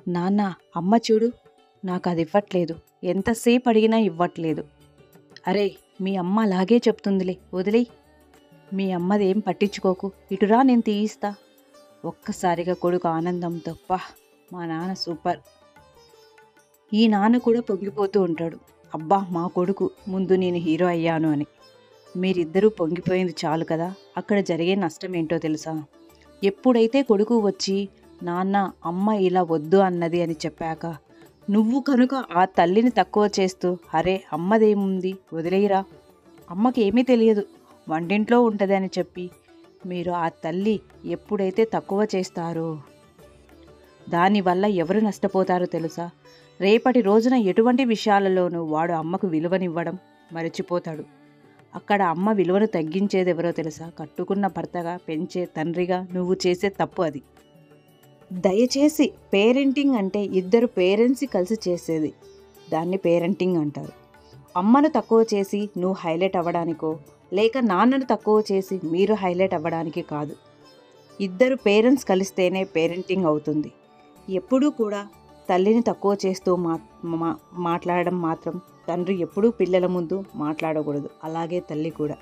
నాన్న, అమ్మ చూడు, నాకు అది ఇవ్వట్లేదు, ఎంతసేపు అడిగినా ఇవ్వట్లేదు. అరే, మీ అమ్మ అలాగే చెప్తుందిలే, వదిలేయ్. మీ అమ్మదేం పట్టించుకోకు, ఇటురా నేను తీయిస్తా. ఒక్కసారిగా కొడుకు ఆనందంతో, పా, మా నాన్న సూపర్. ఈ నాన్న కూడా పొంగిపోతూ ఉంటాడు. అబ్బా, మా కొడుకు ముందు నేను హీరో అయ్యాను అని. మీరిద్దరూ పొంగిపోయింది చాలు కదా, అక్కడ జరిగే నష్టం ఏంటో తెలుసా? ఎప్పుడైతే కొడుకు వచ్చి నాన్న, అమ్మ ఇలా వద్దు అన్నది అని చెప్పాక నువ్వు కనుక ఆ తల్లిని తక్కువ చేస్తూ, అరే అమ్మదేముంది, వదిలేయరా, అమ్మకి ఏమీ తెలియదు, వంటింట్లో ఉంటుంది అని చెప్పి మీరు ఆ తల్లి ఎప్పుడైతే తక్కువ చేస్తారో దానివల్ల ఎవరు నష్టపోతారో తెలుసా? రేపటి రోజున ఎటువంటి విషయాలలోనూ వాడు అమ్మకు విలువనివ్వడం మరచిపోతాడు. అక్కడ అమ్మ విలువను తగ్గించేది ఎవరో తెలుసా? కట్టుకున్న భర్తగా, పెంచే తండ్రిగా నువ్వు చేసే తప్పు అది. దయచేసి, పేరెంటింగ్ అంటే ఇద్దరు పేరెంట్స్ కలిసి చేసేది, దాన్ని పేరెంటింగ్ అంటారు. అమ్మను తక్కువ చేసి నువ్వు హైలైట్ అవ్వడానికో, లేక నాన్నను తక్కువ చేసి మీరు హైలైట్ అవ్వడానికి కాదు. ఇద్దరు పేరెంట్స్ కలిస్తేనే పేరెంటింగ్ అవుతుంది. ఎప్పుడూ కూడా తల్లిని తక్కువ చేస్తూ మాట్లాడడం మాత్రం తండ్రి ఎప్పుడూ పిల్లల ముందు మాట్లాడకూడదు, అలాగే తల్లి కూడా.